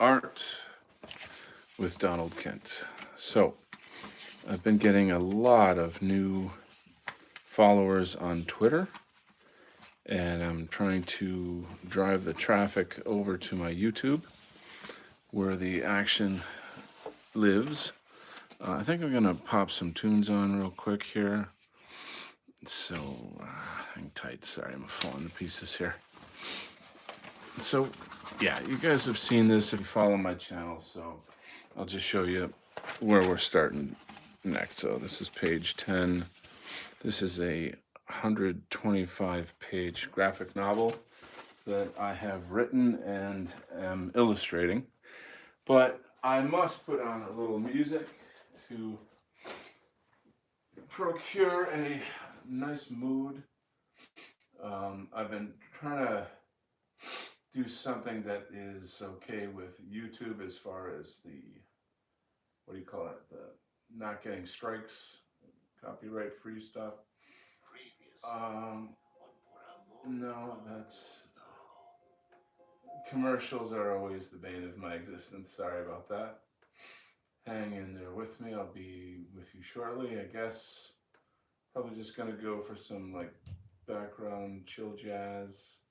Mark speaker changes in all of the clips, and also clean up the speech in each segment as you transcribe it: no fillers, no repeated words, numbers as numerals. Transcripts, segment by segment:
Speaker 1: Art with Donald Kent. So, I've been getting a lot of new followers on Twitter, and I'm trying to drive the traffic over to my YouTube where the action lives. I think I'm going to pop some tunes on real quick here. So, hang tight. Sorry, I'm falling to pieces here. So, yeah, you guys have seen this if you follow my channel, so I'll just show you where we're starting next. So this is page 10. This is a 125-page graphic novel that I have written and am illustrating. But I must put on a little music to procure a nice mood. I've been trying to do something that is okay with YouTube as far as the, what do you call it, the not getting strikes, copyright free stuff. No, that's, commercials are always the bane of my existence. Sorry about that. Hang in there with me. I'll be with you shortly. I guess probably just gonna go for some like background chill jazz.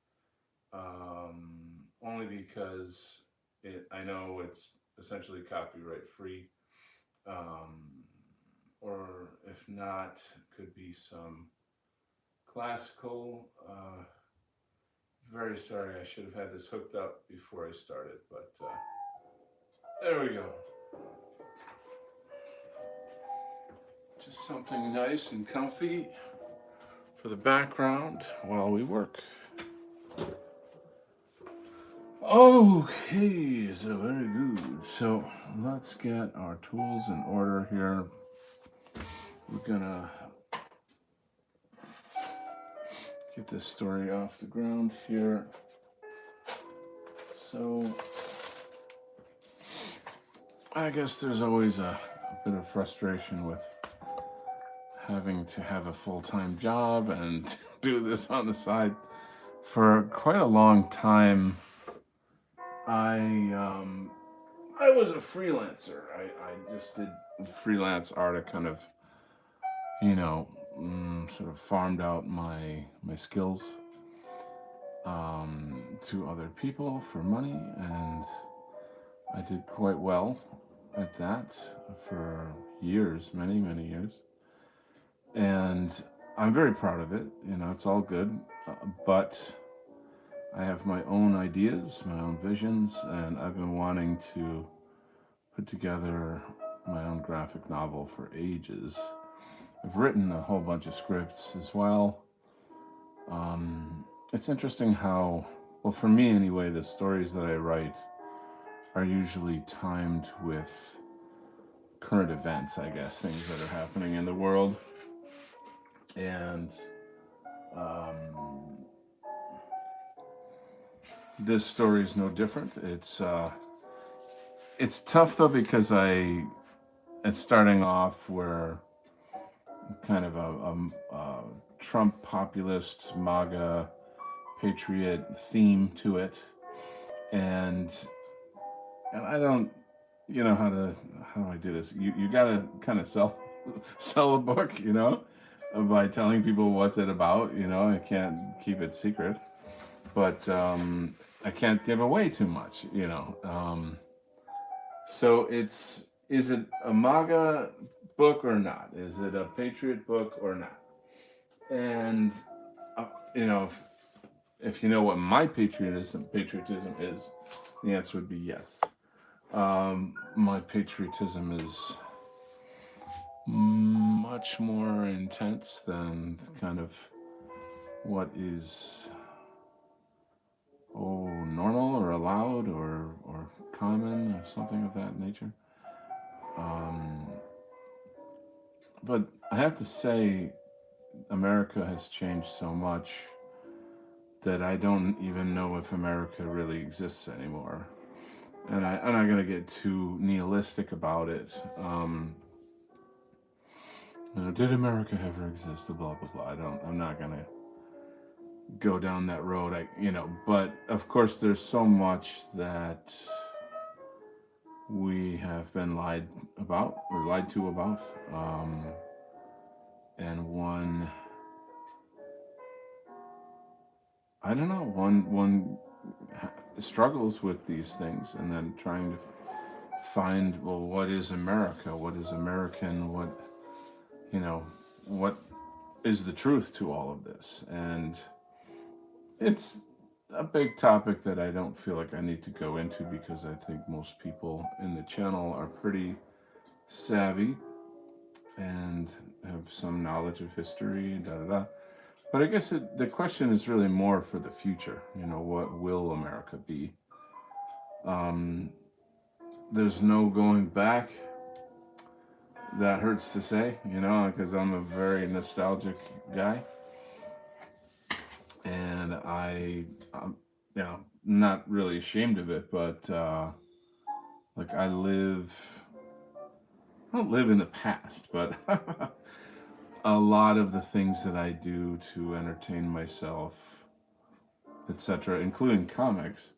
Speaker 1: Only because I know it's essentially copyright free. Or if not, could be some classical. Very sorry, I should have had this hooked up before I started, but there we go. Just something nice and comfy for the background while we work. Okay, so very good. So let's get our tools in order here. We're gonna get this story off the ground here. So I guess there's always a bit of frustration with having to have a full-time job and do this on the side. For quite a long time, I was a freelancer. I just did freelance art. I kind of, sort of farmed out my skills to other people for money, and I did quite well at that for years, many, many years. And I'm very proud of it. It's all good. But I have my own ideas, my own visions, and I've been wanting to put together my own graphic novel for ages. I've written a whole bunch of scripts as well. It's interesting how, well, for me anyway, the stories that I write are usually timed with current events, I guess, things that are happening in the world. And this story is no different. It's tough though, because it's starting off where kind of a Trump populist MAGA patriot theme to it, and I don't, how do I do this? You gotta kind of sell a book, by telling people what's it about. I can't keep it secret, but I can't give away too much. So is it a MAGA book or not? Is it a patriot book or not? And if you know what my patriotism is, the answer would be yes. My patriotism is much more intense than kind of what is normal or allowed or common or something of that nature. But I have to say, America has changed so much that I don't even know if America really exists anymore. And I'm not going to get too nihilistic about it. Did America ever exist? Blah, blah, blah. I'm not going to go down that road. But of course there's so much that we have been lied about or lied to about. And one, I don't know, one struggles with these things and then trying to find, well, what is America? What is American? You know, what is the truth to all of this? And it's a big topic that I don't feel like I need to go into because I think most people in the channel are pretty savvy and have some knowledge of history, da da da. But I guess the question is really more for the future. You know, what will America be? Um, there's no going back. That hurts to say, you know, because I'm a very nostalgic guy, and I'm, you know, not really ashamed of it, but like I don't live in the past, but a lot of the things that I do to entertain myself, etc., including comics,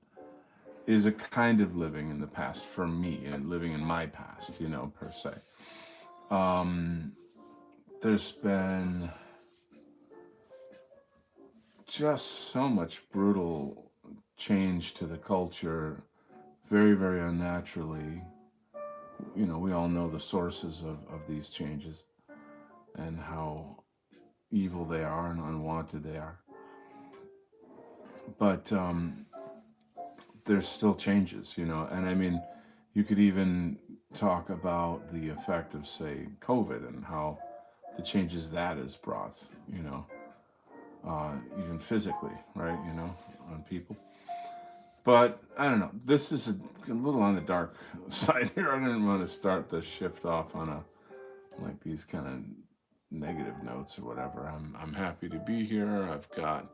Speaker 1: is a kind of living in the past for me and living in my past, you know, per se. Um, there's been just so much brutal change to the culture, very, very unnaturally. You know, we all know the sources of these changes and how evil they are and unwanted they are. But there's still changes, you know, and I mean, you could even talk about the effect of, say, COVID and how the changes that has brought, you know, even physically, right, you know, on people. But I don't know. This is a little on the dark side here. I didn't want to start the shift off on like these kind of negative notes or whatever. I'm happy to be here. I've got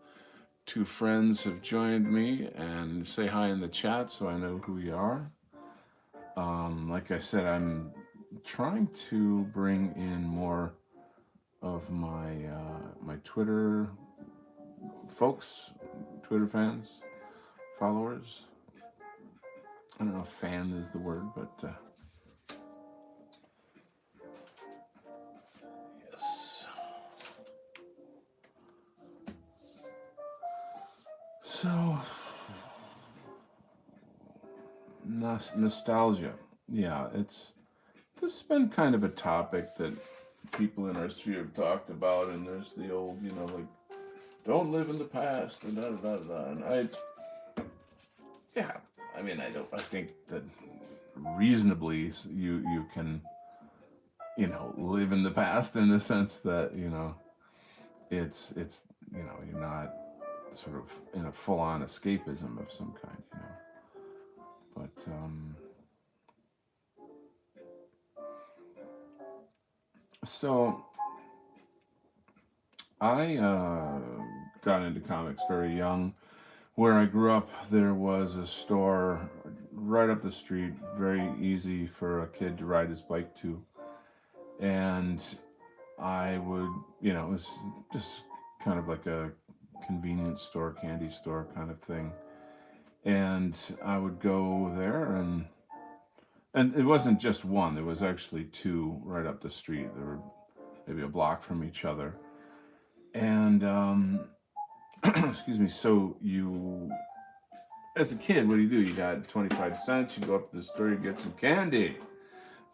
Speaker 1: two friends have joined me and say hi in the chat so I know who you are. Like I said, I'm trying to bring in more of my Twitter folks, Twitter fans, followers. I don't know if fan is the word, but yes. So, nostalgia. Yeah, this has been kind of a topic that people in our sphere have talked about, and there's the old, you know, like, don't live in the past, and da da da da. And yeah, I mean, I think that reasonably you can, you know, live in the past in the sense that, you know, it's you know, you're not sort of in a full on escapism of some kind, you know. But so I got into comics very young. Where I grew up, there was a store right up the street, very easy for a kid to ride his bike to. And I would, you know, it was just kind of like a convenience store, candy store kind of thing. And I would go there, and it wasn't just one, there was actually two right up the street. They were maybe a block from each other. And excuse me, so you, as a kid, what do? You got 25 cents, you go up to the store, you get some candy,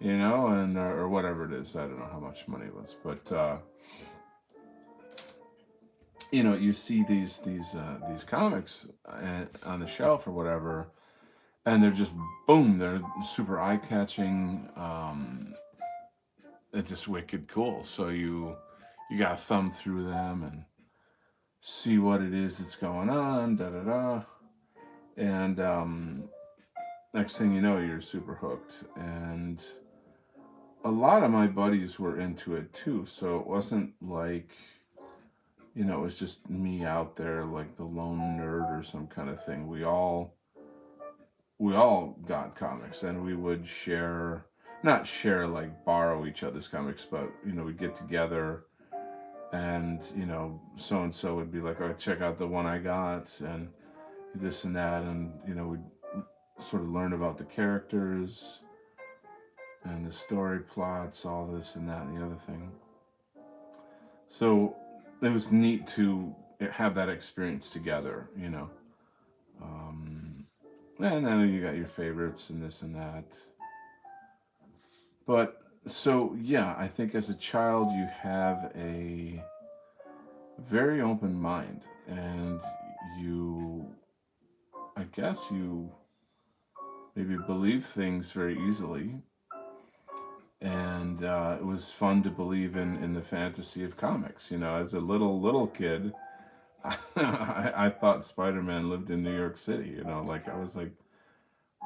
Speaker 1: you know, and or whatever it is. I don't know how much money it was, but you know, you see these comics on the shelf or whatever, and they're just boom, they're super eye catching. It's just wicked cool. So you got to thumb through them and see what it is that's going on, da da da, and next thing you know, you're super hooked. And a lot of my buddies were into it too, so it wasn't like, you know, it was just me out there like the lone nerd or some kind of thing. We all got comics, and we would share, not share like borrow each other's comics, but you know, we'd get together, and you know, so and so would be like, oh, check out the one I got, and this and that, and you know, we'd sort of learn about the characters, and the story plots, all this and that and the other thing. So it was neat to have that experience together, you know. Um, and then you got your favorites and this and that. But so, yeah, I think as a child, you have a very open mind, and you, I guess, you maybe believe things very easily. And it was fun to believe in the fantasy of comics. You know, as a little kid, I thought Spider-Man lived in New York City. You know, like I was like,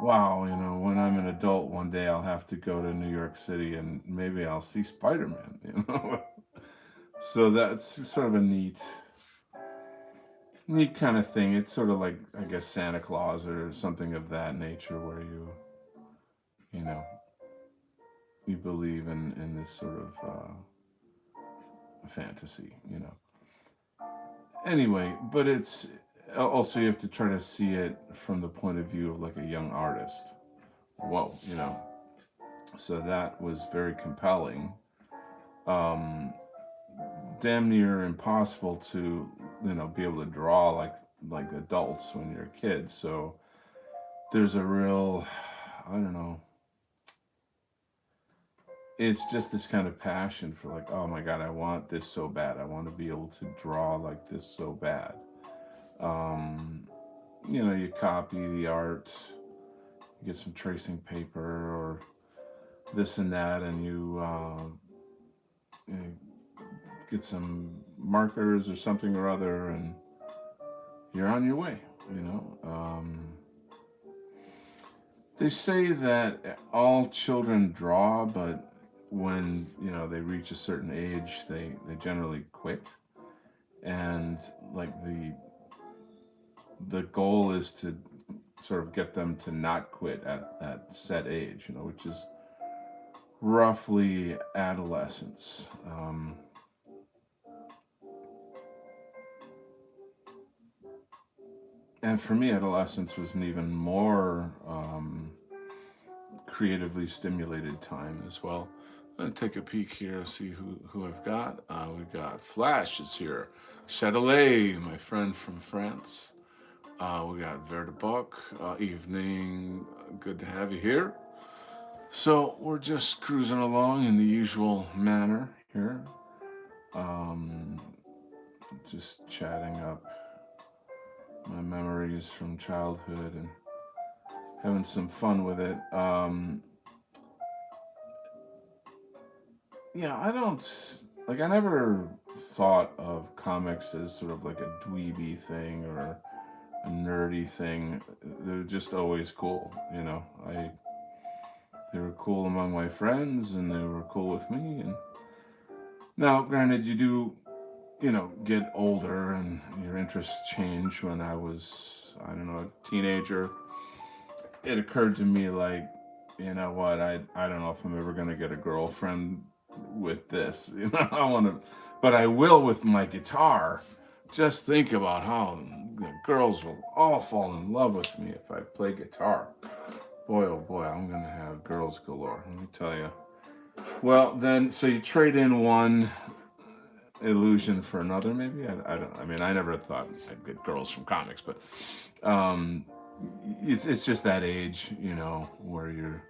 Speaker 1: wow, you know, when I'm an adult one day, I'll have to go to New York City and maybe I'll see Spider-Man. You know, so that's sort of a neat kind of thing. It's sort of like, I guess, Santa Claus or something of that nature, where you know, you believe in this sort of fantasy. You know. Anyway, but it's also, you have to try to see it from the point of view of like a young artist. Whoa, you know. So that was very compelling. Um, Damn near impossible to, you know, be able to draw like adults when you're a kid. So there's a real, I don't know, it's just this kind of passion for like, oh my god, I want this so bad. I want to be able to draw like this so bad. Um, you know, you copy the art, you get some tracing paper or this and that, and you get some markers or something or other, and you're on your way. You know, they say that all children draw, but when you know they reach a certain age, they generally quit, and like the goal is to sort of get them to not quit at that set age, you know, which is roughly adolescence. And for me, adolescence was an even more creatively stimulated time as well. Let's take a peek here, see who I've got. We've got Flash is here. Chatelet, my friend from France. We got Verdebuck. Evening. Good to have you here. So we're just cruising along in the usual manner here. Um, just chatting up my memories from childhood and having some fun with it. Yeah, I don't like. I never thought of comics as sort of like a dweeby thing or a nerdy thing. They're just always cool, you know. They were cool among my friends, and they were cool with me. And now, granted, you do, you know, get older, and your interests change. When I was, I don't know, a teenager, it occurred to me like, you know what, I don't know if I'm ever gonna get a girlfriend with this. You know, I want to, but I will with my guitar. Just think about how the girls will all fall in love with me if I play guitar. Boy, oh boy, I'm gonna have girls galore. Let me tell you. Well, then, so you trade in one illusion for another, maybe. I don't. I mean, I never thought I'd get girls from comics, but um, it's just that age, you know, where you're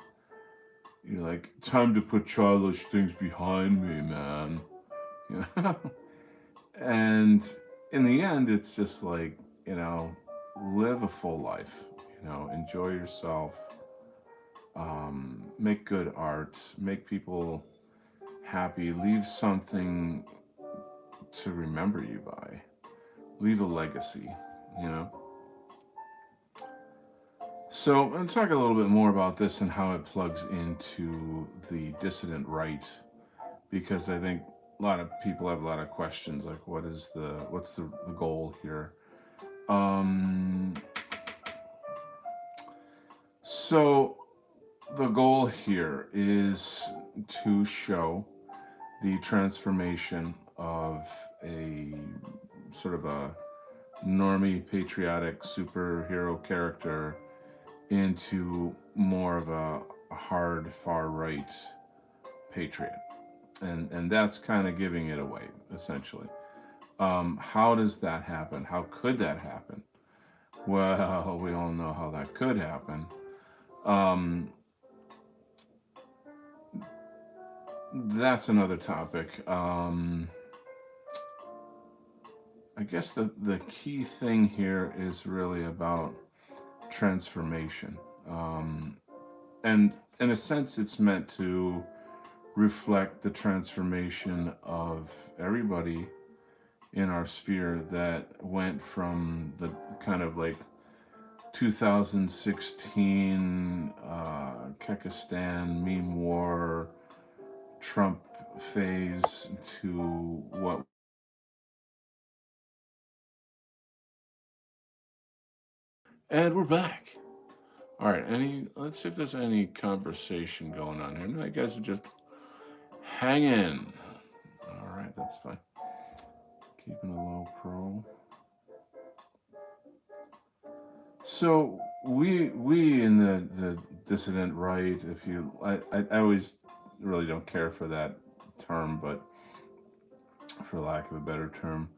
Speaker 1: like, time to put childish things behind me, man. You know? And in the end, it's just like, you know, live a full life. You know, enjoy yourself. Make good art. Make people happy. Leave something to remember you by. Leave a legacy. You know. So I'm going to talk a little bit more about this and how it plugs into the dissident right, because I think a lot of people have a lot of questions like, what's the goal here? Um, so the goal here is to show the transformation of a sort of a normie patriotic superhero character into more of a a hard far right patriot, and that's kind of giving it away essentially. How does that happen? How could that happen? Well, we all know how that could happen. Um, that's another topic. I guess the key thing here is really about transformation. Um, and in a sense, it's meant to reflect the transformation of everybody in our sphere that went from the kind of like 2016 Kekistan meme war Trump phase to what. And we're back. All right, let's see if there's any conversation going on here. No, you guys are just hanging. All right, that's fine. Keeping a low pro. So we in the dissident right, if you I always really don't care for that term, but for lack of a better term,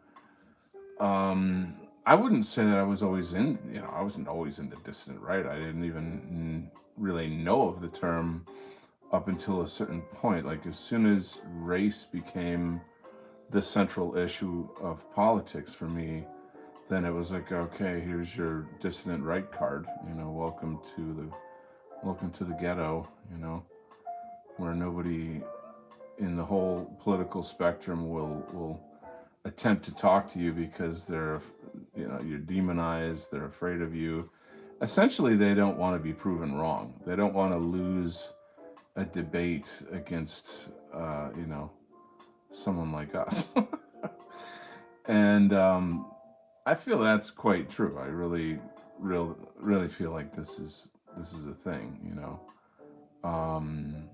Speaker 1: I wouldn't say that I was always in. I wasn't always in the dissident right. I didn't even really know of the term up until a certain point. Like as soon as race became the central issue of politics for me, then it was like, okay, here's your dissident right card. Welcome to the ghetto. Where nobody in the whole political spectrum will attempt to talk to you because you're demonized. They're afraid of you. Essentially, they don't want to be proven wrong. They don't want to lose a debate against someone like us. And I feel that's quite true. I really feel like this is a thing. Um,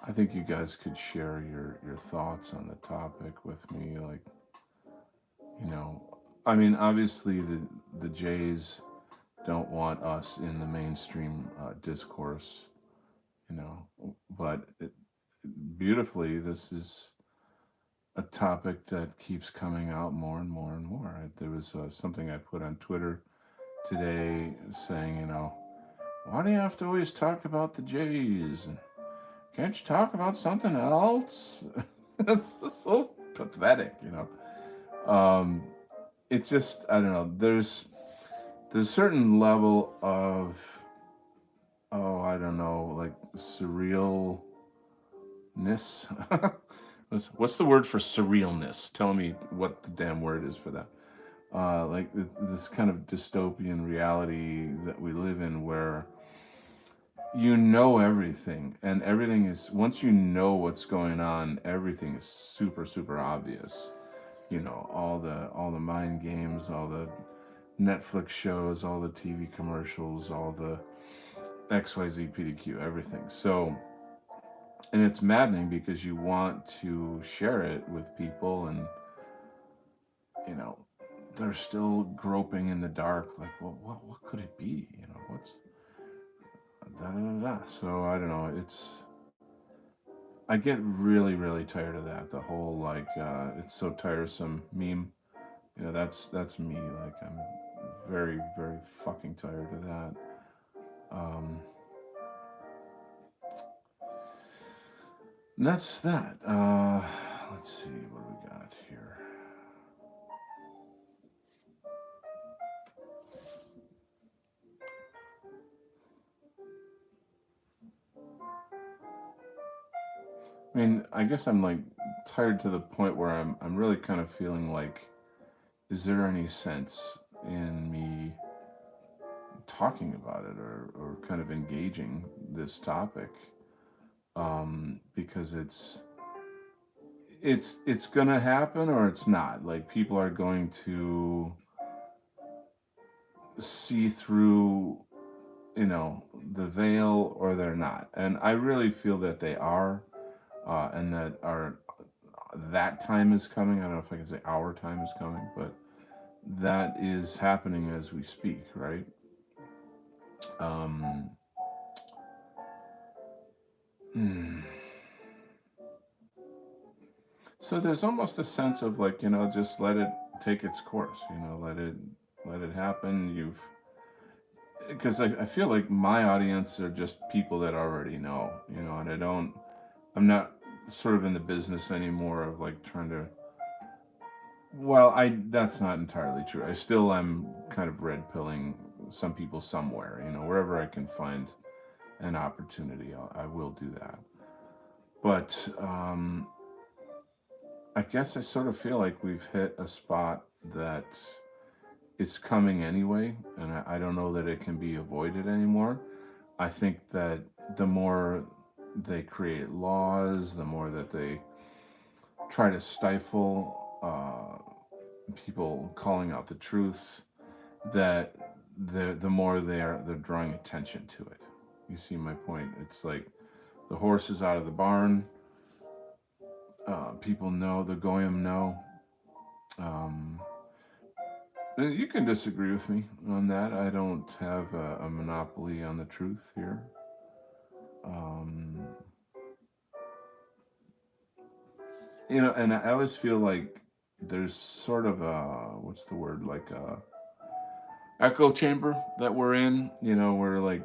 Speaker 1: I think you guys could share your thoughts on the topic with me. Like, I mean, obviously the Jays don't want us in the mainstream discourse, but beautifully, this is a topic that keeps coming out more and more and more. There was something I put on Twitter today saying, why do you have to always talk about the Jays? Can't you talk about something else? That's so pathetic, It's just, I don't know. There's a certain level of, I don't know, like surrealness. What's the word for surrealness? Tell me what the damn word is for that. Like this kind of dystopian reality that we live in where everything, and everything is, once you know what's going on, everything is super super obvious. All the mind games, all the Netflix shows, all the TV commercials, all the XYZ PDQ, everything. So, and it's maddening because you want to share it with people, and they're still groping in the dark. Like, well, what could it be? What's da da da da. So I don't know. I get really really tired of that. The whole like it's so tiresome meme. That's me. Like I'm very very fucking tired of that. Um, that's that. Let's see what we got here. I mean, I guess I'm like tired to the point where I'm really kind of feeling like, is there any sense in me talking about it, or kind of engaging this topic? Because it's gonna happen or it's not. Like people are going to see through, the veil, or they're not. And I really feel that they are, and that time is coming. I don't know if I can say our time is coming, but that is happening as we speak, right? Um, Hmm. So there's almost a sense of like, just let it take its course, let it happen. Because I feel like my audience are just people that already know, and I'm not sort of in the business anymore of like trying to, well, that's not entirely true. I still am kind of red pilling some people somewhere, wherever I can find an opportunity, I will do that. But I guess I sort of feel like we've hit a spot that it's coming anyway, and I don't know that it can be avoided anymore. I think that the more they create laws, the more that they try to stifle people calling out the truth, that the more they're drawing attention to it. You see my point? It's like the horse is out of the barn. People know, the goyim know. Um, you can disagree with me on that. I don't have a monopoly on the truth here. Um, and I always feel like there's sort of a, what's the word, like a echo chamber that we're in. Where like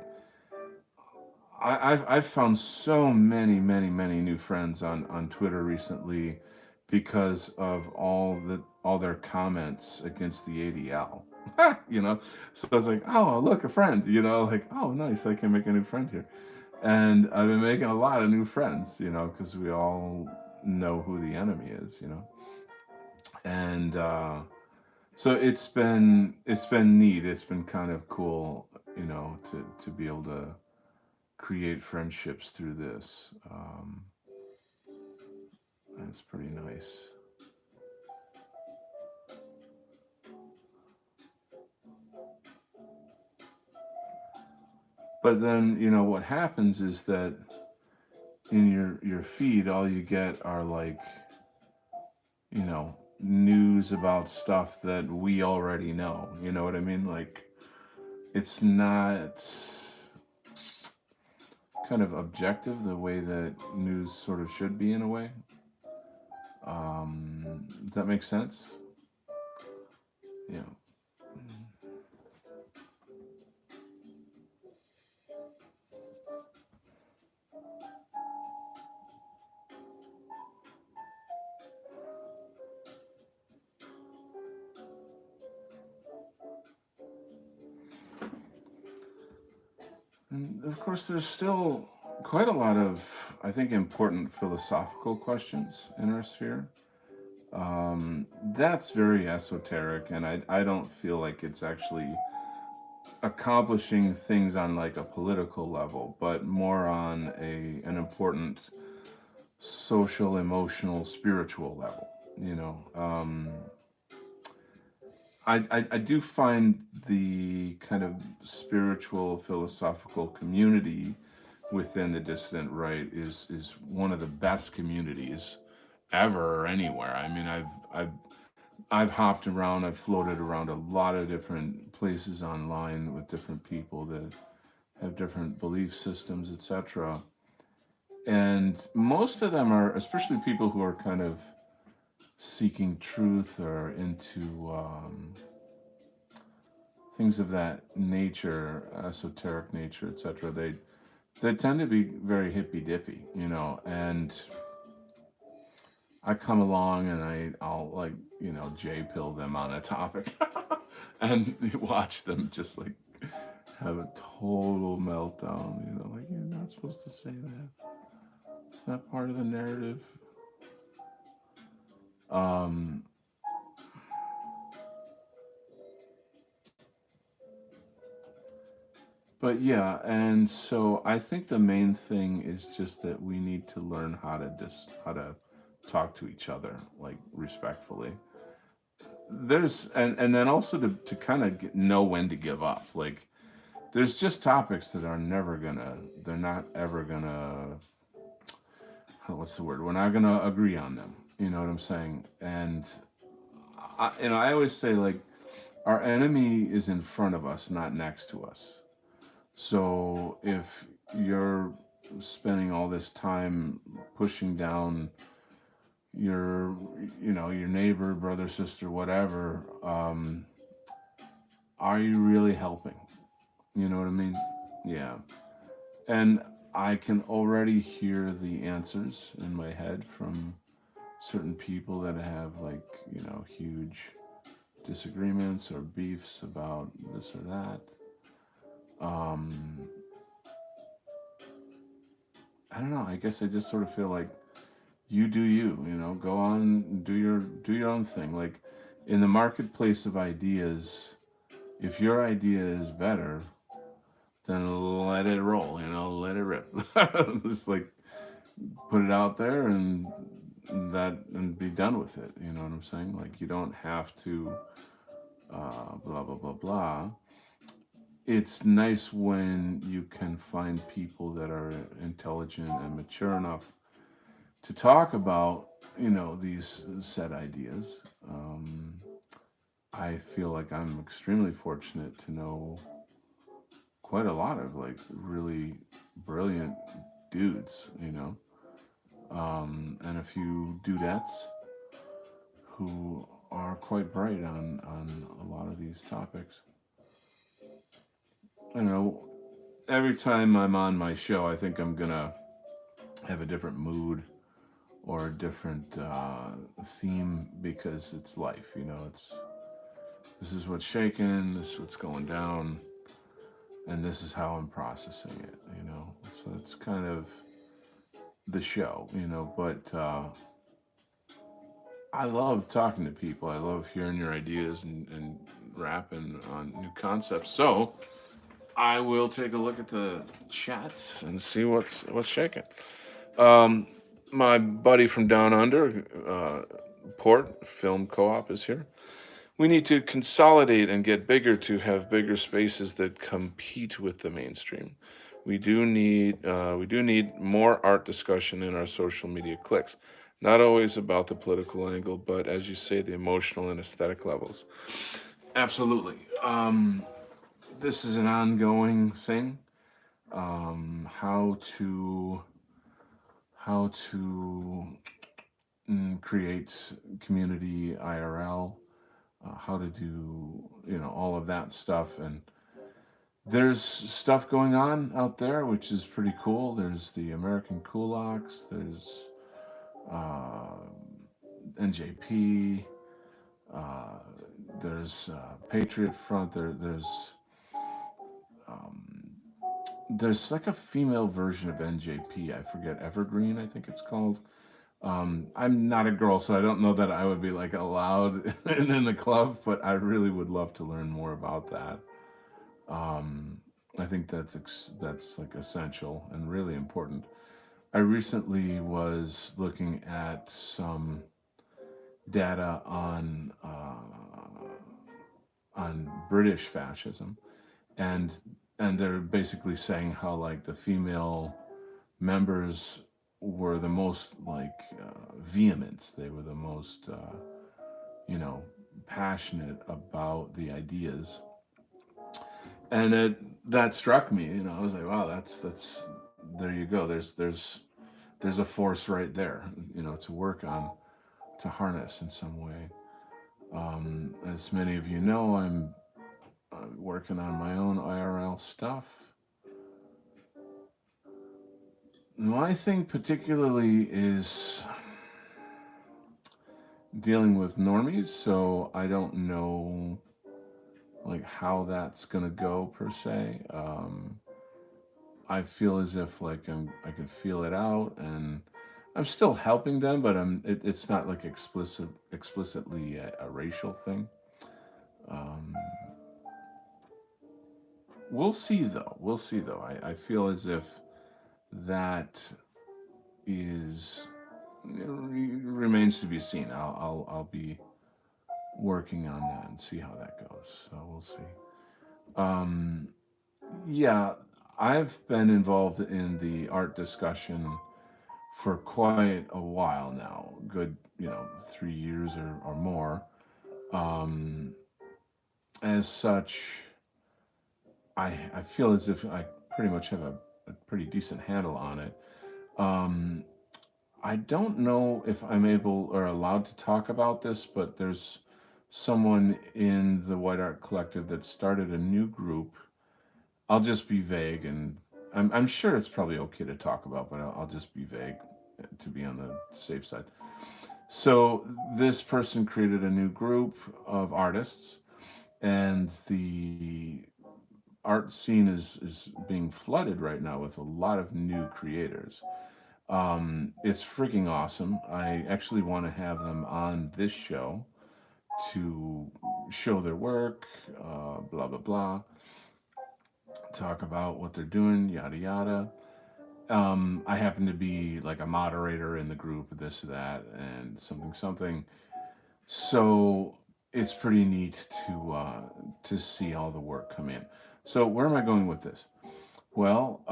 Speaker 1: I've found so many new friends on Twitter recently because of all their comments against the ADL. So I was like, oh, look, a friend. Like, oh, nice, I can make a new friend here. And I've been making a lot of new friends, because we all know who the enemy is, and so it's been neat. It's been kind of cool, to be able to create friendships through this. That's pretty nice. But then, what happens is that in your feed, all you get are like, news about stuff that we already know. You know what I mean? Like, it's not kind of objective the way that news sort of should be in a way. Does that make sense? Yeah. And of course, there's still quite a lot of, I think, important philosophical questions in our sphere. That's very esoteric, and I don't feel like it's actually accomplishing things on like a political level, but more on an important social, emotional, spiritual level. I do find the kind of spiritual, philosophical community within the dissident right is one of the best communities ever or anywhere. I mean, I've hopped around, I've floated around a lot of different places online with different people that have different belief systems, etc. And most of them are, especially people who are kind of seeking truth or into things of that nature, esoteric nature, etc. They tend to be very hippy dippy, and I come along and I'll like, J pill them on a topic and watch them just like have a total meltdown, like you're not supposed to say that. It's not part of the narrative. Um but yeah, and so I think the main thing is just that we need to learn how to talk to each other like respectfully. And then also to kind of know when to give up. Like there's just topics that are never gonna, they're not ever gonna, what's the word, we're not gonna agree on them, you know what I'm saying? And I always say like our enemy is in front of us, not next to us. So if you're spending all this time pushing down your, your neighbor, brother, sister, whatever, are you really helping? You know what I mean? Yeah. And I can already hear the answers in my head from certain people that have, like, huge disagreements or beefs about this or that. Um, I don't know. I guess I just sort of feel like you do you. Go on and do your own thing. Like, in the marketplace of ideas, if your idea is better, then let it roll. Let it rip. Just like put it out there and be done with it. You know what I'm saying? Like, you don't have to blah blah blah blah. It's nice when you can find people that are intelligent and mature enough to talk about these set ideas. um, I feel like I'm extremely fortunate to know quite a lot of, like, really brilliant dudes, and a few dudettes who are quite bright on a lot of these topics. I don't know. Every time I'm on my show, I think I'm gonna have a different mood or a different theme, because it's life. It's this is what's shaking, this is what's going down, and this is how I'm processing it. So it's kind of the show. But I love talking to people. I love hearing your ideas and rapping on new concepts. So I will take a look at the chats and see what's shaking. Um, my buddy from down under, Port Film Co-op, is here. We need to consolidate and get bigger to have bigger spaces that compete with the mainstream. We do need more art discussion in our social media clicks. Not always about the political angle, but as you say, the emotional and aesthetic levels. Absolutely. This is an ongoing thing. How to create community IRL, how to do all of that stuff. And there's stuff going on out there which is pretty cool. There's the American Kulaks, there's uh, NJP, uh, there's Patriot Front, um, there's like a female version of NJP. I forget, Evergreen, I think it's called. I'm not a girl, so I don't know that I would be like allowed in the club, but I really would love to learn more about that. Um, I think that's like essential and really important. I recently was looking at some data on British fascism, and they're basically saying how, like, the female members were the most, like, vehement. They were the most you know passionate about the ideas, and that struck me. I was like, wow, that's there you go. There's a force right there, to work on, to harness in some way. As many of you know, I'm working on my own IRL stuff. My thing particularly is dealing with normies, so I don't know, like, how that's gonna go per se. I feel as if, like, I can feel it out, and I'm still helping them, but it's not like explicitly a racial thing. Um, we'll see though. I feel as if that is, remains to be seen. I'll be working on that and see how that goes. So we'll see. Um, yeah, I've been involved in the art discussion for quite a while now. Good, 3 years or more. Um, as such, I feel as if I pretty much have a a pretty decent handle on it. Um, I don't know if I'm able or allowed to talk about this, but there's someone in the White Art Collective that started a new group. I'll just be vague, and I'm sure it's probably okay to talk about, but I'll just be vague to be on the safe side. So this person created a new group of artists, and the art scene is being flooded right now with a lot of new creators. It's freaking awesome. I actually want to have them on this show to show their work, blah blah blah, talk about what they're doing, yada yada. I happen to be like a moderator in the group, this, that, and something, something. So it's pretty neat to see all the work come in. So where am I going with this? Well,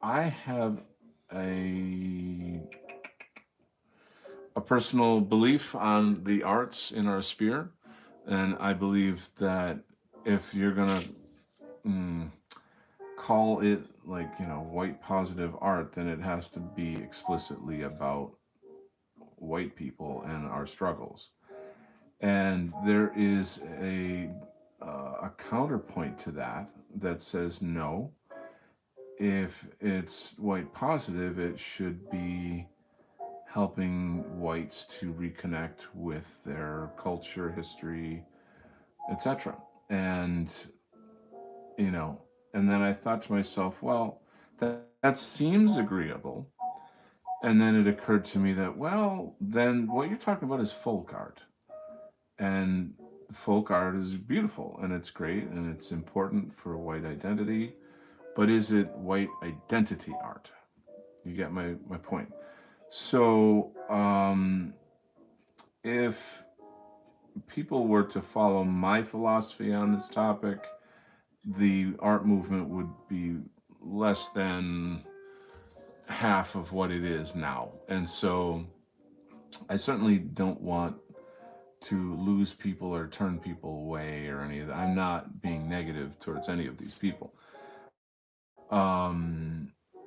Speaker 1: I have a a personal belief on the arts in our sphere, and I believe that if you're gonna mm, call it like white positive art, then it has to be explicitly about white people and our struggles. And there is a counterpoint to that that says no. If it's white positive, it should be helping whites to reconnect with their culture, history, etc. And you know, and then I thought to myself, well, that seems agreeable. And then it occurred to me that, well, then what you're talking about is folk art. And folk art is beautiful and it's great and it's important for white identity. But is it white identity art? You get my point. So, if people were to follow my philosophy on this topic, the art movement would be less than half of what it is now. And so I certainly don't want to lose people or turn people away or any of that. I'm not being negative towards any of these people.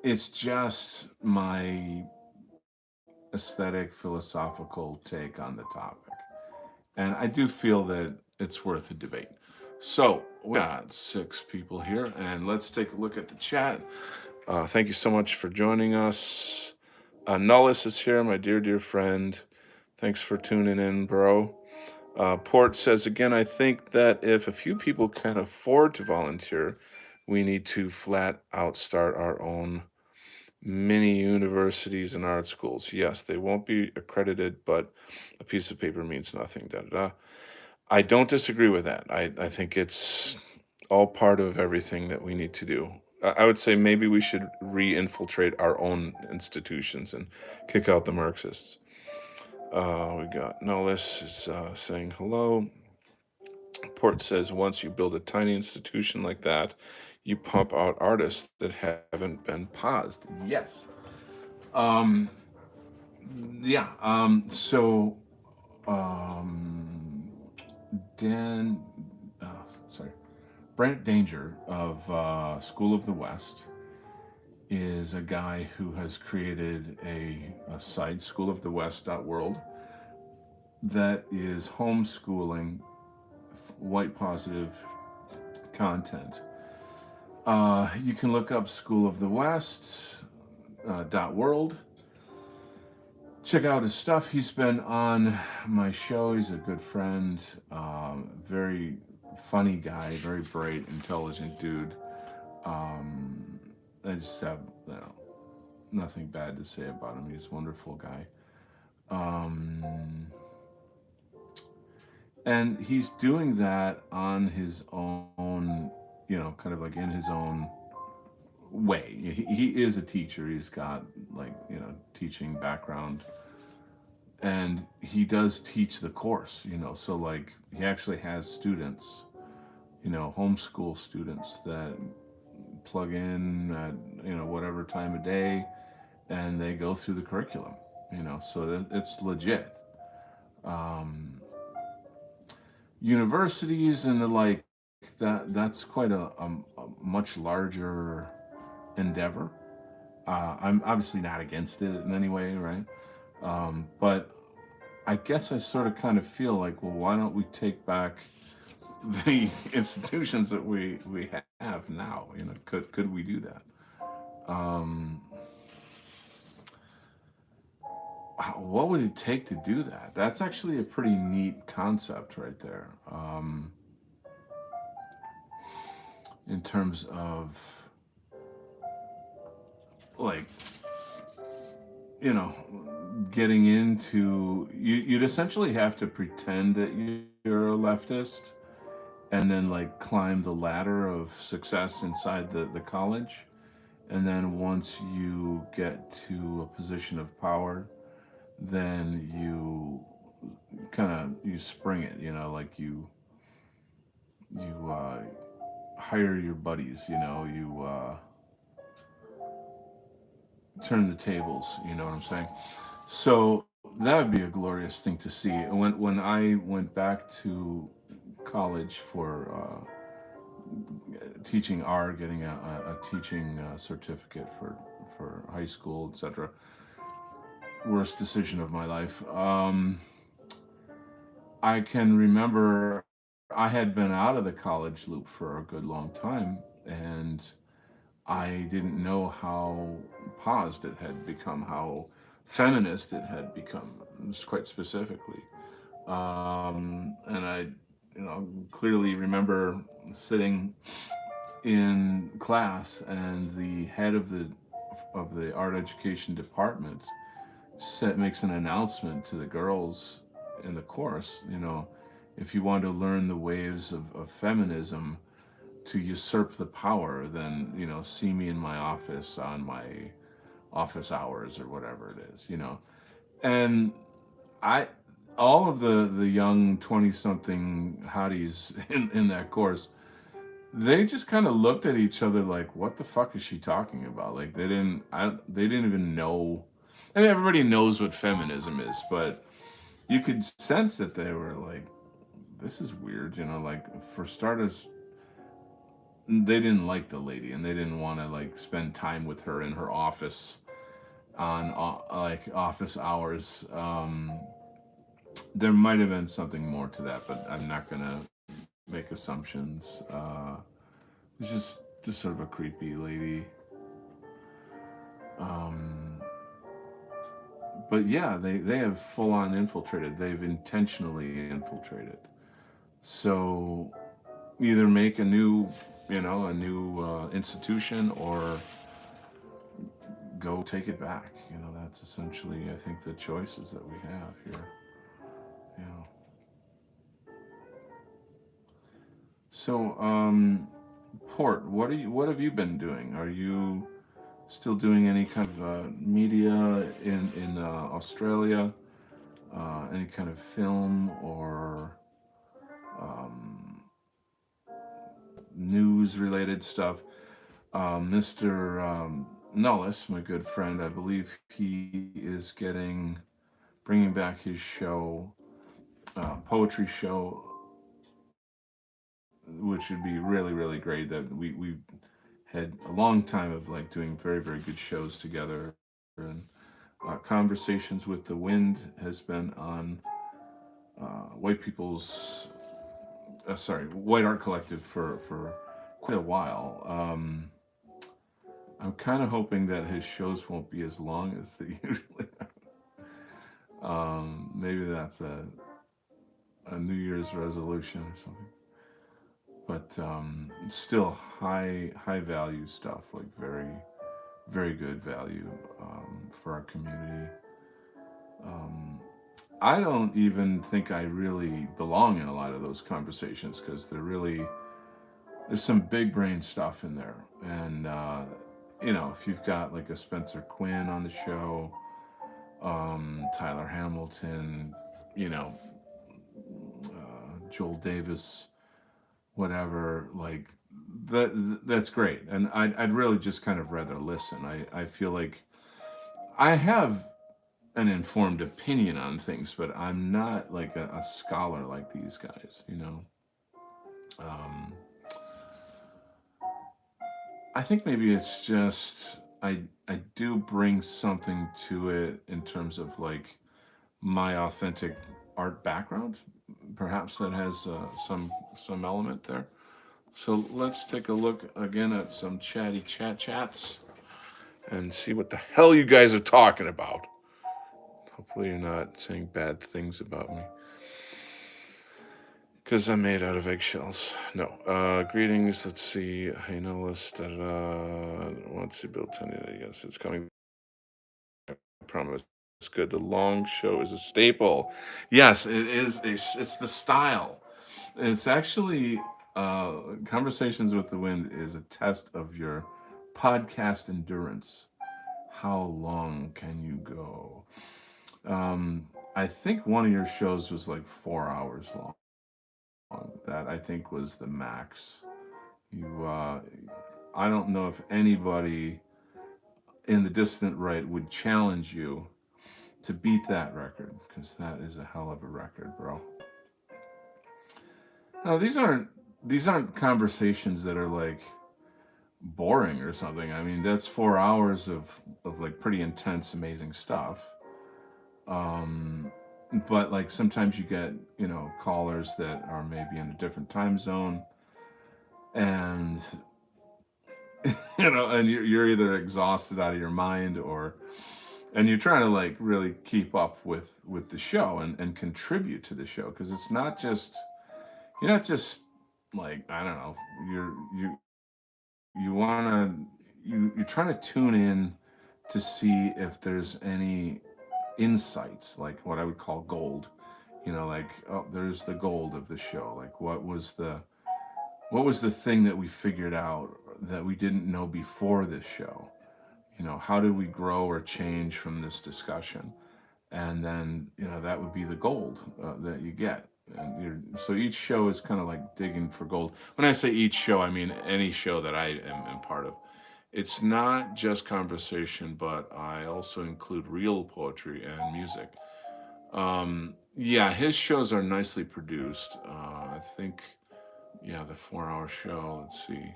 Speaker 1: It's just my aesthetic, philosophical take on the topic. And I do feel that it's worth a debate. So we got 6 people here, and let's take a look at the chat. Thank you so much for joining us. Nullis is here, my dear friend. Thanks for tuning in, bro. Port says again, I think that if a few people can afford to volunteer, we need to flat out start our own mini universities and art schools. Yes, they won't be accredited, but a piece of paper means nothing. Da da da. I don't disagree with that. I think it's all part of everything that we need to do. I would say maybe we should re-infiltrate our own institutions and kick out the Marxists. We got Nullis is saying hello. Port says once you build a tiny institution like that, you pump out artists that haven't been paused. Yes. Um, yeah. Um, Dan, sorry, Brent Danger of School of the West is a guy who has created a site, schoolofthewest.world, that is homeschooling white positive content. You can look up School of the West .world. Check out his stuff. He's been on my show. He's a good friend, very funny guy, very bright, intelligent dude. I just have nothing bad to say about him. He's a wonderful guy. And he's doing that on his own, kind of like in his own way. He is a teacher. He's got teaching background, and he does teach the course. So like he actually has students, homeschool students that plug in at whatever time of day, and they go through the curriculum. So it's legit. Universities and the like that's quite a much larger endeavor. I'm obviously not against it in any way, right? But I guess I sort of kind of feel like, well, why don't we take back the institutions that we have now? Could we do that? Um, what would it take to do that? That's actually a pretty neat concept right there. In terms of like, you know, getting into you'd essentially have to pretend that you're a leftist and then like climb the ladder of success inside the college. And then once you get to a position of power, then you kind of you spring it, like you hire your buddies, you turn the tables, you know what I'm saying? So that would be a glorious thing to see. When I went back to college for teaching art, getting a teaching certificate for high school, etc. Worst decision of my life. I can remember I had been out of the college loop for a good long time, and I didn't know how paused it had become, how feminist it had become, quite specifically. And I, clearly remember sitting in class, and the head of the art education department makes an announcement to the girls in the course. If you want to learn the waves of feminism to usurp the power, then see me in my office on my office hours or whatever it is. And I all of the young 20 something hotties in that course, they just kind of looked at each other like, what the fuck is she talking about? Like they didn't even know. I mean, everybody knows what feminism is, but you could sense that they were like, this is weird. Like, for starters, they didn't like the lady, and they didn't want to like spend time with her in her office on like office hours. There might have been something more to that, but I'm not gonna make assumptions. It's just sort of a creepy lady. Um, but yeah, they have full on infiltrated. They've intentionally infiltrated. So either make a new institution, or go take it back. That's essentially, I think, the choices that we have here. You know. So, Port, what have you been doing? Are you still doing any kind of media in Australia? Any kind of film or um, news related stuff? Mr. Nullis, my good friend, I believe he is bringing back his show, poetry show, which would be really, really great. That we had a long time of like doing very, very good shows together. And Conversations with the Wind has been on White People's, White Art Collective for quite a while. I'm kind of hoping that his shows won't be as long as they usually are. Maybe that's a New Year's resolution or something. But still high value stuff, like very, very good value for our community. Um, I don't even think I really belong in a lot of those conversations, because there's some big brain stuff in there. And if you've got like a Spencer Quinn on the show, Tyler Hamilton, you know, Joel Davis, whatever, like that's great. And I'd really just kind of rather listen. I feel like I have an informed opinion on things, but I'm not like a scholar like these guys. I think maybe it's just I do bring something to it in terms of like my authentic art background. Perhaps that has some element there. So let's take a look again at some chatty chats and see what the hell you guys are talking about. Hopefully, you're not saying bad things about me. Because I'm made out of eggshells. No. Greetings. Let's see. Hey, no list. Once you build 10, yes, it's coming. I promise. It's good. The long show is a staple. Yes, it is. It's the style. It's actually Conversations with the Wind is a test of your podcast endurance. How long can you go? I think one of your shows was like 4 hours long. That I think was the max. You, I don't know if anybody in the distant right would challenge you to beat that record because that is a hell of a record, bro. Now these aren't conversations that are like boring or something. I mean, that's 4 hours of like pretty intense, amazing stuff. Um, but like sometimes you get callers that are maybe in a different time zone, and and you're either exhausted out of your mind or and you're trying to like really keep up with the show and contribute to the show because it's not just you're not just like I don't know you want to you're trying to tune in to see if there's any insights like what I would call gold, like oh there's the gold of the show, like what was the thing that we figured out that we didn't know before this show, how did we grow or change from this discussion, and then that would be the gold that you get. And so each show is kind of like digging for gold. When I say each show, I mean any show that I am part of. It's not just conversation, but I also include real poetry and music. Yeah, his shows are nicely produced. I think, yeah, the 4 hour show. Let's see,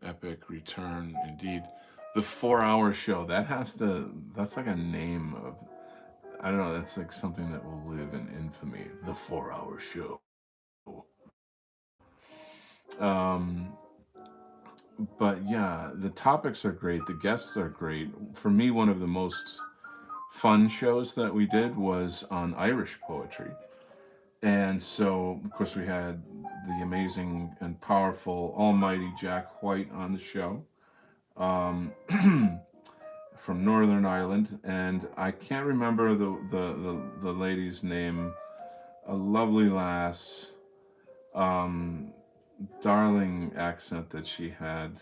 Speaker 1: Epic Return, indeed. The 4 hour show, that's like a name of, I don't know, that's like something that will live in infamy. The 4 hour show. Um, but yeah, the topics are great. The guests are great. For me, one of the most fun shows that we did was on Irish poetry. And so, of course, we had the amazing and powerful, almighty Jack White on the show. Um, from Northern Ireland, and I can't remember the lady's name. A lovely lass, um, darling accent that she had.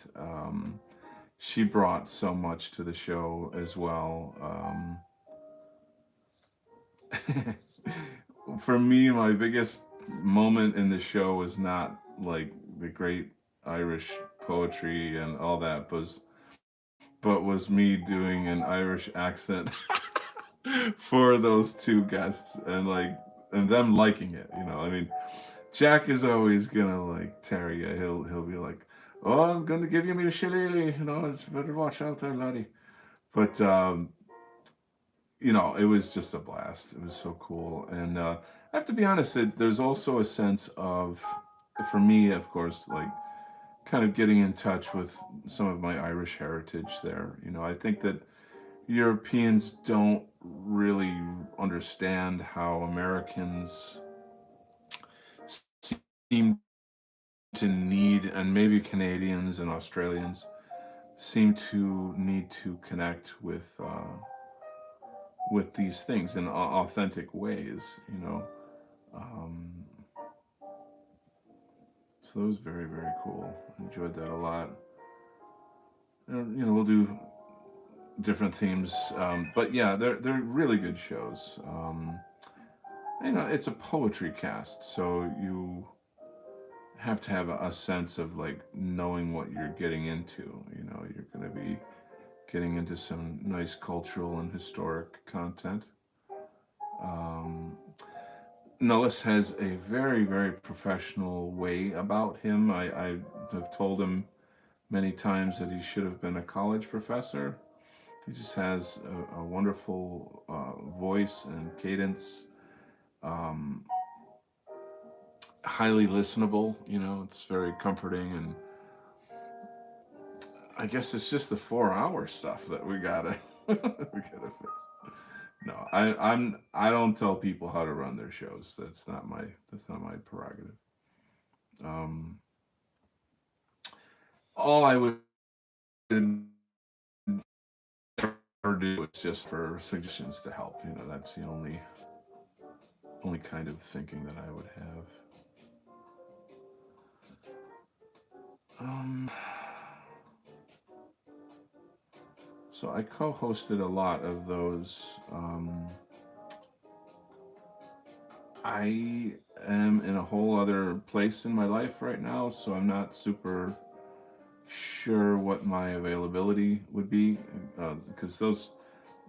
Speaker 1: She brought so much to the show as well. For me, my biggest moment in the show was not like the great Irish poetry and all that, but was me doing an Irish accent for those two guests and like and them liking it. I mean, Jack is always gonna like tear you. He'll be like, "Oh, I'm gonna give you me a shillelagh. It's better watch out there, laddie." But it was just a blast. It was so cool, and I have to be honest. There's also a sense of, for me, of course, like kind of getting in touch with some of my Irish heritage there. I think that Europeans don't really understand how Americans seem to need, and maybe Canadians and Australians seem to need to connect with these things in authentic ways. Um, so it was very very cool. Enjoyed that a lot. And, we'll do different themes, but yeah, they're really good shows. It's a poetry cast, so you have to have a sense of like knowing what you're getting into. You're going to be getting into some nice cultural and historic content. Um, Nullis has a very, very professional way about him. I have told him many times that he should have been a college professor. He just has a wonderful voice and cadence. Um, Highly listenable. It's very comforting, and I guess it's just the 4 hour stuff that we gotta we gotta fix. No, I don't tell people how to run their shows. That's not my prerogative. Um, all I would ever do is just for suggestions to help. That's the only kind of thinking that I would have. Um, so I co-hosted a lot of those. I am in a whole other place in my life right now, so I'm not super sure what my availability would be because those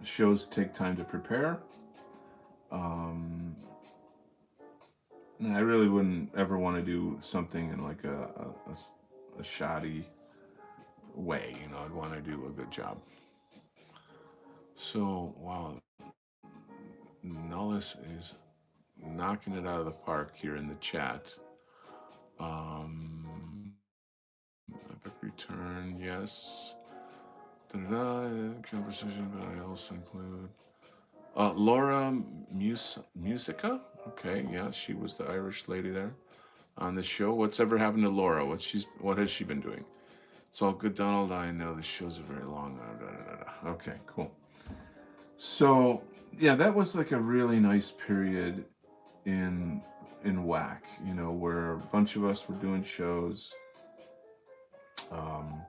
Speaker 1: shows take time to prepare. Um, and I really wouldn't ever want to do something in like a shoddy way. I'd want to do a good job. So, wow, Nullis is knocking it out of the park here in the chat. Epic return, yes. Da-da-da, conversation, but I also include Laura Musica. Okay, yeah, she was the Irish lady there on the show. What's ever happened to Laura? What has she been doing? It's all good, Donald. I know the shows are very long. Okay, cool. So yeah, that was like a really nice period in WAC. Where a bunch of us were doing shows. Um,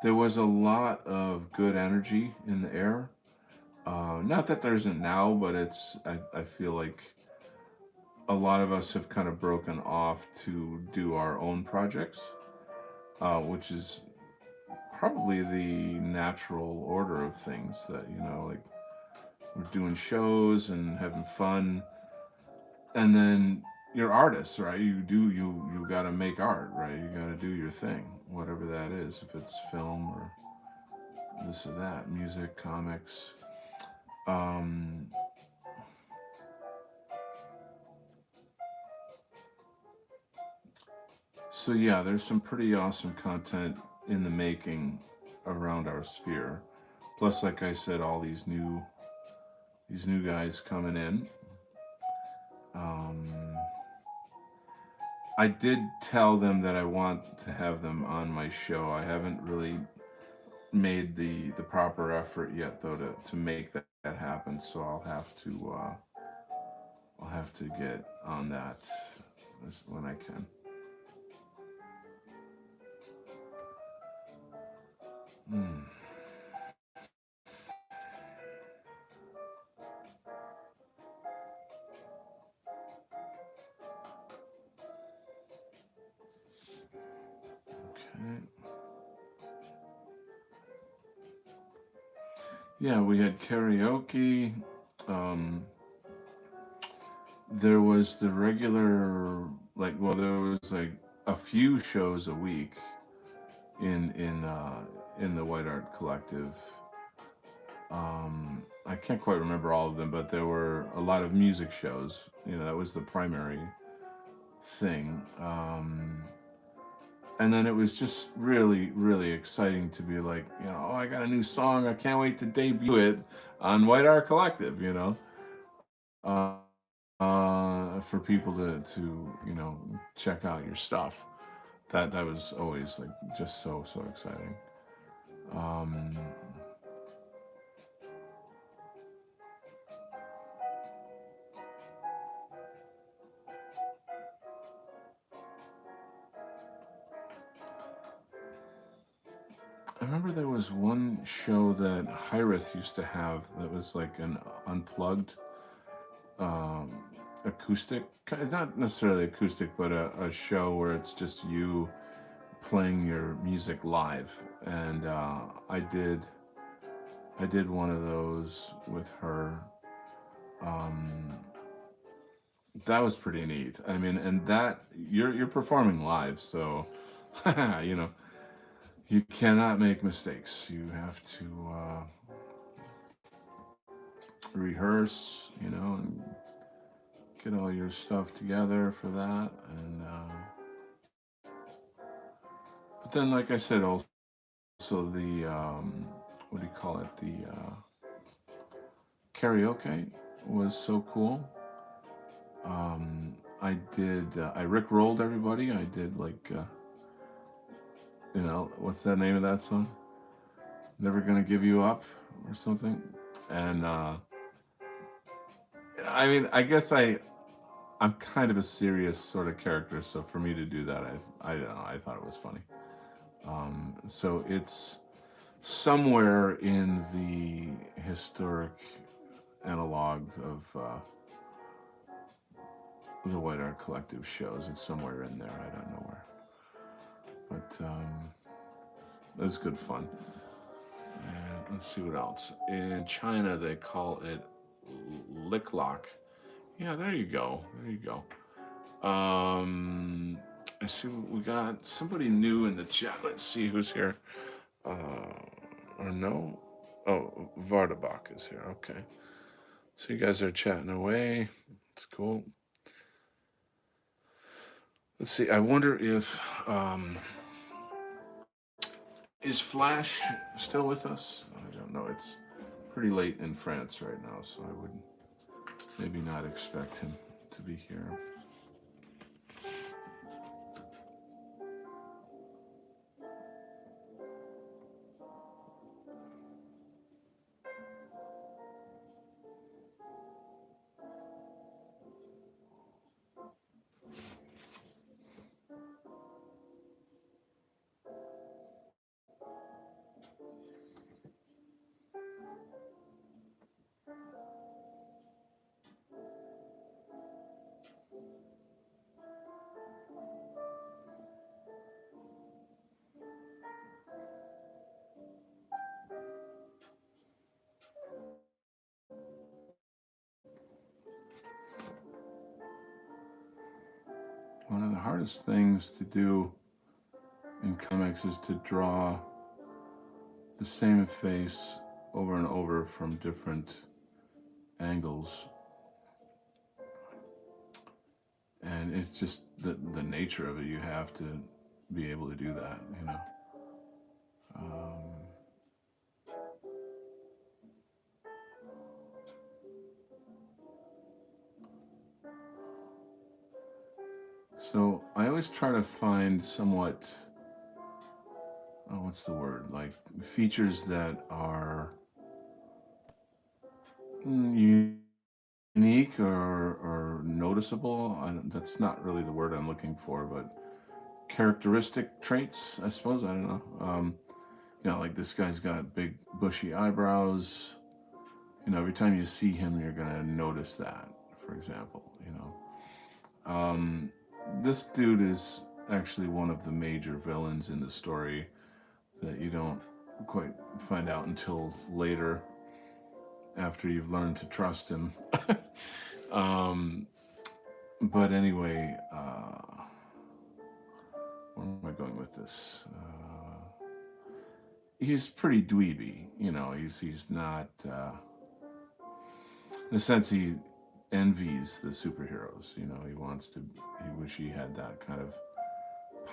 Speaker 1: there was a lot of good energy in the air. Not that there isn't now, but I feel like a lot of us have kind of broken off to do our own projects, which is probably the natural order of things. That like we're doing shows and having fun, and then you're artists, right? You got to make art, right? You got to do your thing, whatever that is. If it's film or this or that, music, comics. Um, so yeah, there's some pretty awesome content in the making around our sphere. Plus, like I said, all these new guys coming in. Um, I did tell them that I want to have them on my show. I haven't really made the proper effort yet, though, to make that happen. So I'll have to get on that when I can. Hmm. Okay. Yeah, we had karaoke. Um, there was the regular, like, well, there was like a few shows a week in the White Art Collective. I can't quite remember all of them, but there were a lot of music shows. That was the primary thing. And then it was just really, really exciting to be like, oh, I got a new song. I can't wait to debut it on White Art Collective. For people to check out your stuff. That was always like just so exciting. Um, I remember there was one show that Hyreth used to have that was like an unplugged um, acoustic, not necessarily acoustic, but a show where it's just you playing your music live. And I did one of those with her. Um, that was pretty neat. I mean, and that you're performing live, so you know you cannot make mistakes. You have to rehearse, and get all your stuff together for that. And but then, like I said, also the what do you call it? The karaoke was so cool. I did. I Rick rolled everybody. I did like what's that name of that song? Never gonna give you up or something. And I mean, I guess I'm kind of a serious sort of character, so for me to do that, I don't know. I thought it was funny. So it's somewhere in the historic analog of the White Art Collective shows. It's somewhere in there. I don't know where, but it was good fun. And let's see what else. In China, they call it lick lock. Yeah, there you go. There you go. I see we got somebody new in the chat. Let's see who's here. Or no? Oh, Vardabach is here. Okay. So you guys are chatting away. It's cool. Let's see. I wonder if is Flash still with us? I don't know. It's pretty late in France right now, so I would maybe not expect him to be here. One of the hardest things to do in comics is to draw the same face over and over from different angles. And it's just the nature of it. You have to be able to do that, So I always try to find somewhat, what's the word? Like features that are unique or noticeable. That's not really the word I'm looking for, but characteristic traits, I suppose. I don't know. Like this guy's got big bushy eyebrows. Every time you see him, you're gonna notice that, for example. This dude is actually one of the major villains in the story that you don't quite find out until later, after you've learned to trust him. But anyway, where am I going with this? He's pretty dweeby, he's not, in a sense, he envies the superheroes, he wish he had that kind of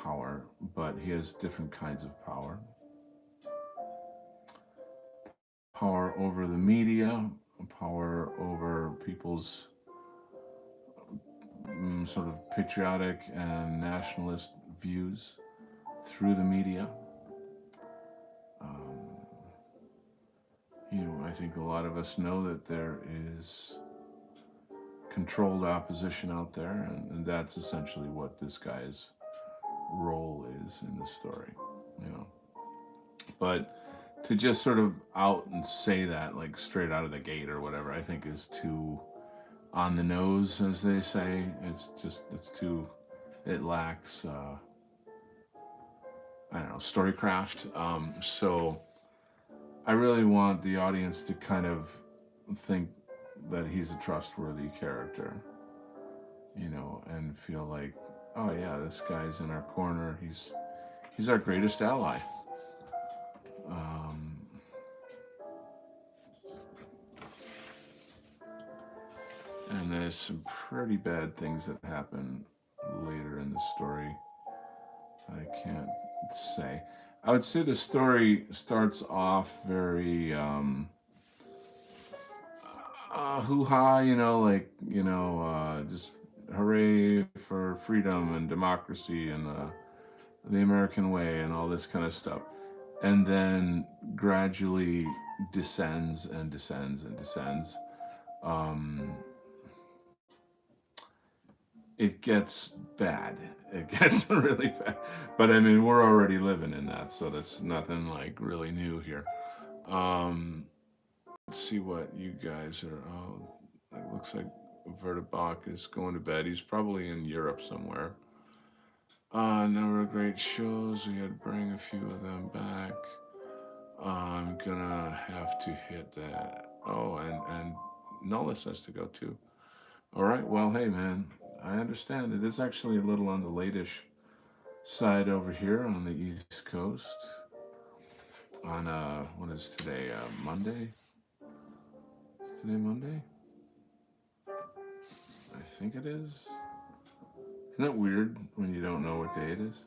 Speaker 1: power, but he has different kinds of power. Power over the media, power over people's sort of patriotic and nationalist views through the media. I think a lot of us know that there is controlled opposition out there, and that's essentially what this guy's role is in the story, But to just sort of out and say that, like straight out of the gate or whatever, I think is too on the nose, as they say. It lacks, I don't know, storycraft. So I really want the audience to kind of think that he's a trustworthy character, and feel like, oh yeah, this guy's in our corner. He's our greatest ally. And there's some pretty bad things that happen later in the story. I can't say. I would say the story starts off very hoo ha, like, just hooray for freedom and democracy and the American way and all this kind of stuff. And then gradually descends and descends and descends. Um, it gets bad. It gets really bad. But I mean, we're already living in that, so that's nothing like really new here. Um, let's see what you guys are. Oh, it looks like Vertibach is going to bed. He's probably in Europe somewhere. Number of great shows. We had to bring a few of them back. I'm gonna have to hit that. Oh, and Nullis has to go too. All right. Well, hey, man, I understand. It is actually a little on the latish side over here on the East Coast. On what is today? Monday. Is today Monday? I think it is. Isn't that weird when you don't know what day it is?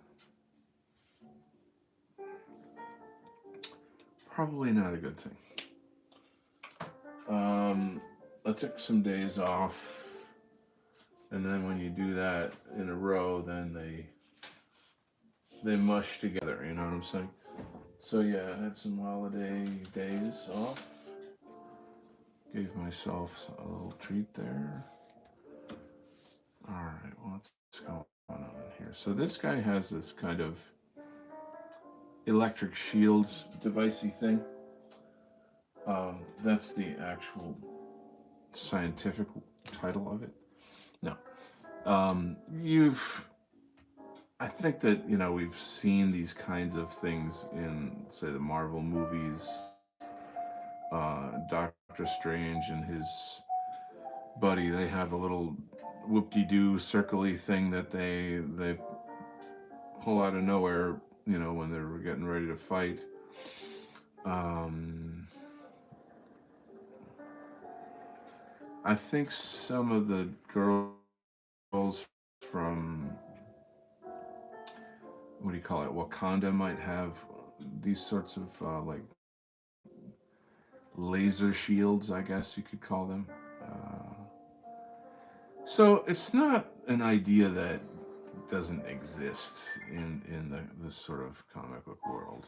Speaker 1: Probably not a good thing. I took some days off, and then when you do that in a row, then they mush together. You know what I'm saying? So yeah, I had some holiday days off. Gave myself a little treat there. All right, well, what's going on here? So this guy has this kind of electric shield devicey thing. That's the actual scientific title of it. No, I think that we've seen these kinds of things in, say, the Marvel movies. Doctor Strange and his buddy, they have a little whoop-de-doo circly thing that they pull out of nowhere, when they're getting ready to fight. I think some of the girls from, what do you call it, Wakanda might have these sorts of like laser shields, I guess you could call them. So it's not an idea that doesn't exist in the sort of comic book world.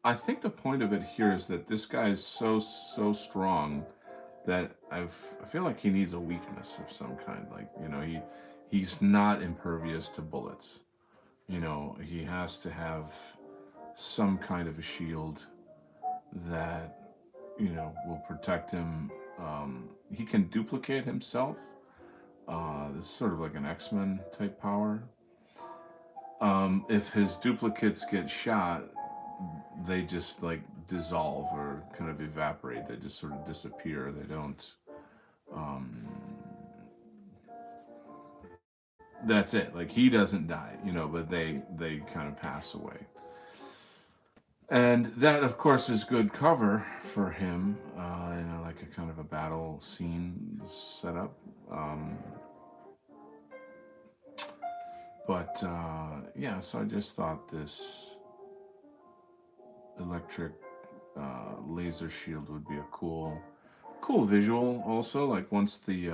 Speaker 1: I think the point of it here is that this guy is so strong that I feel like he needs a weakness of some kind. Like, he's not impervious to bullets. He has to have some kind of a shield that will protect him. He can duplicate himself. This is sort of like an X-Men type power. If his duplicates get shot, they just like dissolve or kind of evaporate. They just sort of disappear. They don't. That's it. Like, he doesn't die, but they kind of pass away. And that, of course, is good cover for him. Like a kind of a battle scene setup. But yeah, so I just thought this electric laser shield would be a cool visual. Also, like, once the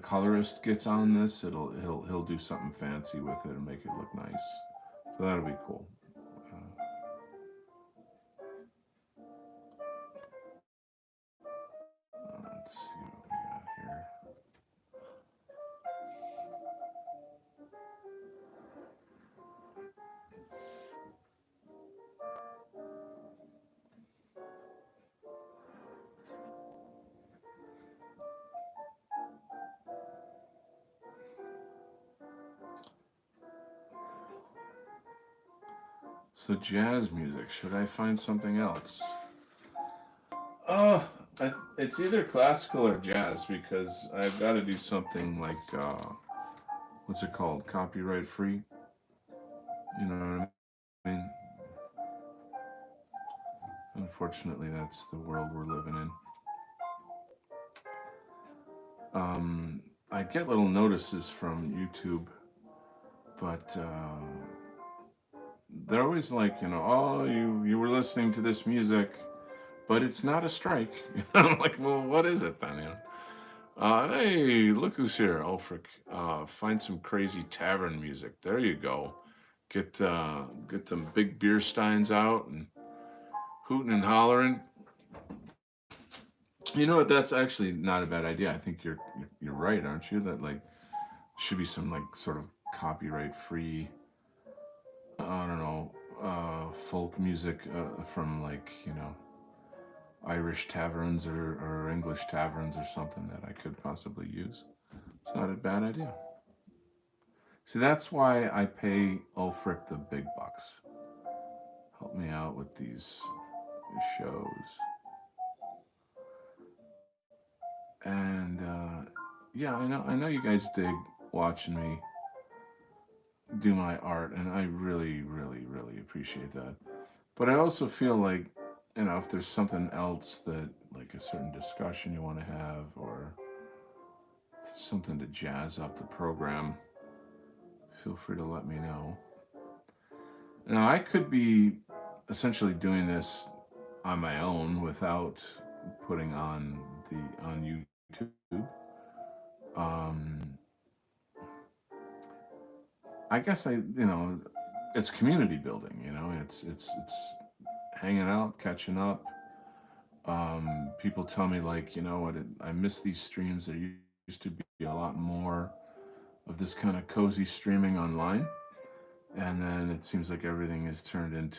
Speaker 1: colorist gets on this, he'll do something fancy with it and make it look nice. So that'll be cool. Let's see what we got here. So jazz music. Should I find something else? It's either classical or jazz, because I've got to do something like what's it called? Copyright free. You know what I mean? unfortunately, that's the world we're living in. I get little notices from YouTube, but they're always like, oh, you were listening to this music, but it's not a strike. I'm like, well, what is it then? Hey, look who's here, Ulfric. Find some crazy tavern music. There you go. Get them big beer steins out and hooting and hollering. You know what? That's actually not a bad idea. I think you're right, aren't you? That like should be some like sort of copyright free. I don't know, folk music from like Irish taverns or English taverns or something that I could possibly use. It's not a bad idea. See, that's why I pay Ulfric the big bucks. Help me out with these shows. And yeah, I know you guys dig watching me do my art, and I really, really, really appreciate that. But I also feel like, if there's something else that, like a certain discussion you want to have, or something to jazz up the program, feel free to let me know. Now, I could be essentially doing this on my own without putting on YouTube. I guess it's community building. It's hanging out, catching up. People tell me like, I miss these streams. There used to be a lot more of this kind of cozy streaming online, and then it seems like everything is turned into